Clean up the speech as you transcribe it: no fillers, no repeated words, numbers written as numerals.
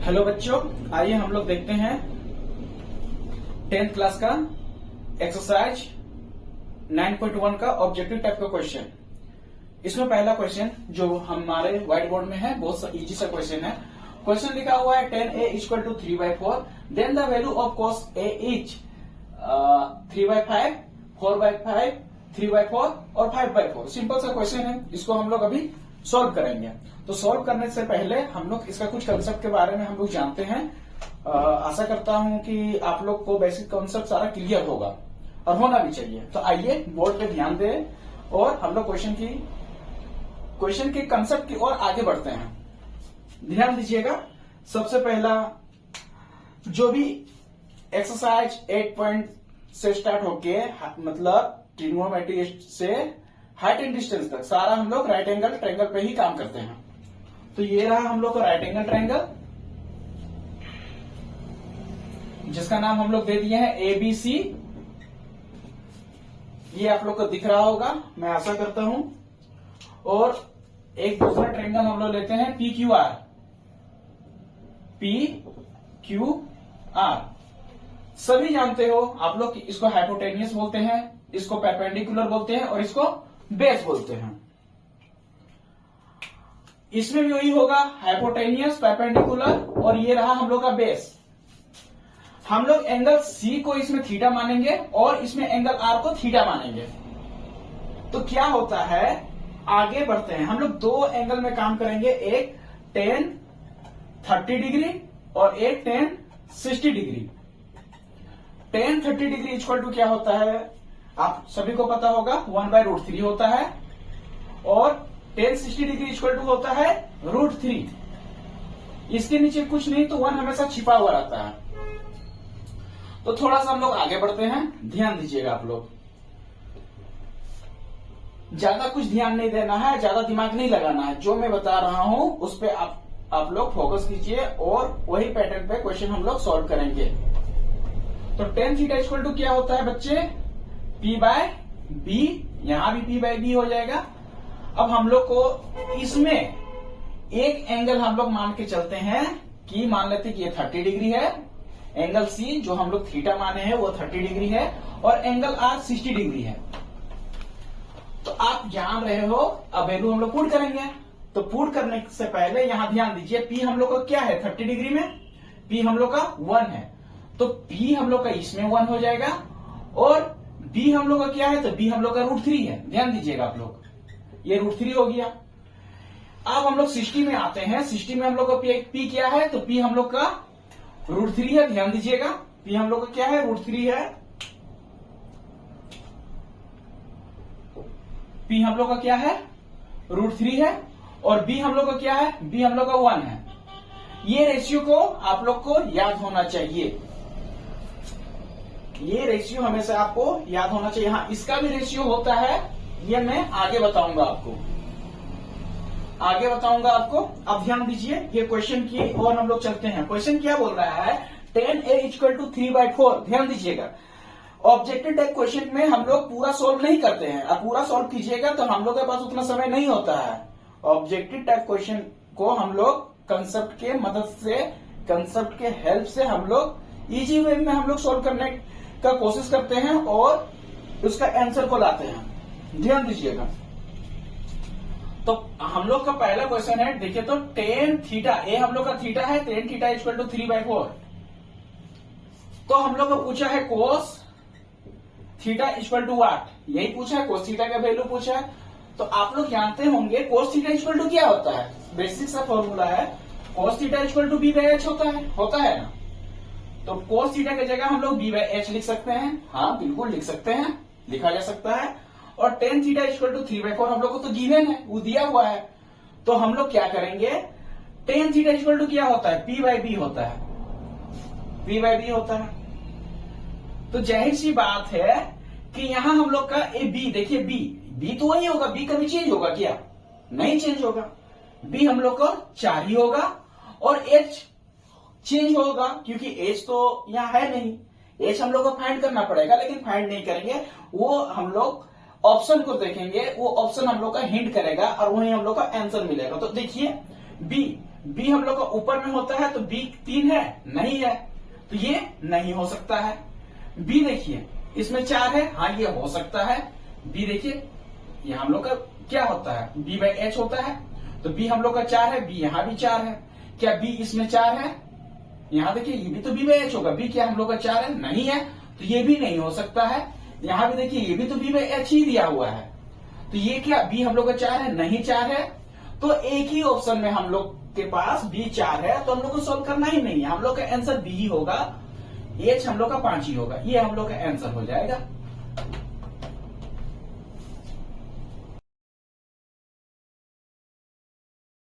Hello बच्चों, आइए हम लोग देखते हैं 10th क्लास का एक्सरसाइज 9.1 का ऑब्जेक्टिव टाइप का क्वेश्चन। इसमें पहला क्वेश्चन जो हमारे व्हाइट बोर्ड में है बहुत इजी सा क्वेश्चन है। क्वेश्चन लिखा हुआ है 10a equal to 3/4, then the value of cos a is 3/5, 4/5, 3/4 और 5/4। सिंपल सा क्वेश्चन है, इसको हम लोग अभी सॉल्व करेंगे। तो सॉल्व करने से पहले हम लोग इसका कुछ कंसेप्ट के बारे में हम लोग जानते हैं। आशा करता हूं कि आप लोग को बेसिक कंसेप्ट सारा क्लियर होगा और होना भी चाहिए। तो आइए बोर्ड पे ध्यान दें और हम लोग क्वेश्चन के कंसेप्ट की ओर आगे बढ़ते हैं। ध्यान दीजिएगा, सबसे पहला जो भी एक्सरसाइज 8 पॉइंट से स्टार्ट होके मतलब ट्रिग्नोमेट्री से हाइट एंड डिस्टेंस तक सारा हम लोग राइट एंगल ट्रायंगल पे ही काम करते हैं। तो ये रहा हम लोग का राइट एंगल ट्रायंगल, जिसका नाम हम लोग दे दिए हैं ABC। ये आप लोग को दिख रहा होगा, मैं आशा करता हूं। और एक दूसरा ट्रायंगल हम लोग लेते हैं PQR। PQR सभी जानते हो आप लोग, इसको हाइपोटेनियस बोलते हैं, इसको परपेंडिकुलर बोलते हैं और इसको बेस बोलते हैं। इसमें भी वही होगा, हाइपोटेनियस, परपेंडिकुलर और ये रहा हम लोग का बेस। हम लोग एंगल C को इसमें थीटा मानेंगे और इसमें एंगल R को थीटा मानेंगे। तो क्या होता है, आगे बढ़ते हैं। हम लोग दो एंगल में काम करेंगे, एक tan 30 डिग्री और एक tan 60 degree. tan 30 degree equal to क्या होता है, आप सभी को पता होगा, 1/√3 होता है। और tan 60 डिग्री इक्वल टू होता है √3। इसके नीचे कुछ नहीं तो 1 हमेशा छिपा हुआ रहता है। तो थोड़ा सा हम लोग आगे बढ़ते हैं, ध्यान दीजिएगा आप लोग। ज्यादा कुछ ध्यान नहीं देना है, ज्यादा दिमाग नहीं लगाना है, जो मैं बता रहा हूं उस पे आप लोग फोकस कीजिए और वही पैटर्न पे क्वेश्चन हम लोग सॉल्व करेंगे। तो tan थीटा इक्वल टू क्या होता है बच्चे, P/B। यहां भी P/B हो जाएगा। अब हम लोग को इसमें एक एंगल हम लोग मान के चलते हैं कि मान लेते कि ये 30 डिग्री है। एंगल C जो हम लोग थीटा माने हैं वो 30 डिग्री है और एंगल R 60 डिग्री है। तो आप जान रहे हो, अब वैल्यू हम लोग पुट करेंगे। तो पुट करने से पहले यहां ध्यान दीजिए, P हम लोग का क्या है 30 डिग्री में, P हम लोग का 1 है। तो P हम लोग का इसमें 1 हो जाएगा और B हम लोग का क्या है, तो B हम लोग का √3 है। ध्यान दीजिएगा आप लोग, ये √3 हो गया। अब हम लोग 60 में आते हैं। 60 में हम लोग का P क्या है, तो P हम लोग का √3 है। ध्यान दीजिएगा, P हम लोग का क्या है, √3 है। P हम लोग का क्या है, √3 है। और B हम लोग का क्या है, B हम लोग का 1 है। ये रेशियो को आप लोग को याद होना चाहिए, ये रेशियो हमेशा आपको याद होना चाहिए। हाँ, इसका भी रेशियो होता है, ये मैं आगे बताऊंगा आपको, अब ध्यान दीजिए। ये क्वेश्चन की और हम लोग चलते हैं। क्वेश्चन क्या बोल रहा है, tan A इक्वल टू 3/4। ध्यान दीजिएगा, ऑब्जेक्टिव टाइप क्वेश्चन में हम लोग पूरा सोल्व नहीं करते हैं। अब पूरा सोल्व कीजिएगा तो हम लोग के पास उतना समय नहीं होता है। ऑब्जेक्टिव टाइप क्वेश्चन को हम लोग कंसेप्ट के मदद से, कंसेप्ट के हेल्प से हम लोग इजी वे में हम लोग सोल्व करने का कोशिश करते हैं और उसका आंसर को लाते हैं। ध्यान दीजिएगा, तो हम लोग का पहला क्वेश्चन है, देखिए तो tan थीटा, ए हम लोग का थीटा है, tan थीटा इक्वल टू 3/4। तो हम लोग को पूछा है cos theta equal to what, यही पूछा है, cos थीटा का वैल्यू पूछा है। तो आप लोग जानते होंगे cos थीटा इक्वल टू क्या होता है, बेसिक सा फॉर्मूला है, cos theta equal to B/H होता है ना। तो cos थीटा की जगह हम लोग B/H लिख सकते हैं। हाँ बिल्कुल लिख सकते हैं, लिखा जा सकता है। और tan थीटा इक्वल टू 3/4 हम लोग को तो गिवन है, वो दिया हुआ है। तो हम लोग क्या करेंगे, tan थीटा इक्वल टू क्या होता है, P/B होता है, P/B होता है। तो जाहिर सी बात है कि यहां हम लोग का B, देखिए B तो वही होगा, B कभी चेंज होगा क्या, नहीं चेंज होगा। B हम लोग का 4 ही होगा और H चेंज होगा क्योंकि H तो यहां है नहीं। H हम लोग को फाइंड करना पड़ेगा, लेकिन फाइंड नहीं करेंगे, वो हम लोग ऑप्शन को देखेंगे, वो ऑप्शन हम लोग का हिंट करेगा और वही हम लोग का आंसर मिलेगा। तो देखिए बी हम लोग का ऊपर में होता है तो बी 3 है, नहीं है, तो ये नहीं हो सकता है। बी देखिए इसमें 4 है, हाँ ये हो सकता है। बी देखिए ये हम लोग का क्या होता है, बी बाई एच होता है, तो बी हम लोग का 4 है, बी यहां भी 4 है। क्या बी इसमें 4 है? यहां देखिए ये भी तो बी बाई एच होगा, बी क्या हम लोग का 4 है, नहीं है, तो ये भी नहीं हो सकता है। यहां भी देखिए ये भी तो बी बाई एच ही दिया हुआ है, तो ये क्या बी हम लोग का 4 है, नहीं 4 है, तो एक ही ऑप्शन में हम लोग के पास बी 4 है, तो हम लोग को सॉल्व करना ही नहीं है, हम लोग का आंसर बी ही होगा, एच हम लोग का 5 ही होगा, ये हम लोग का आंसर हो जाएगा।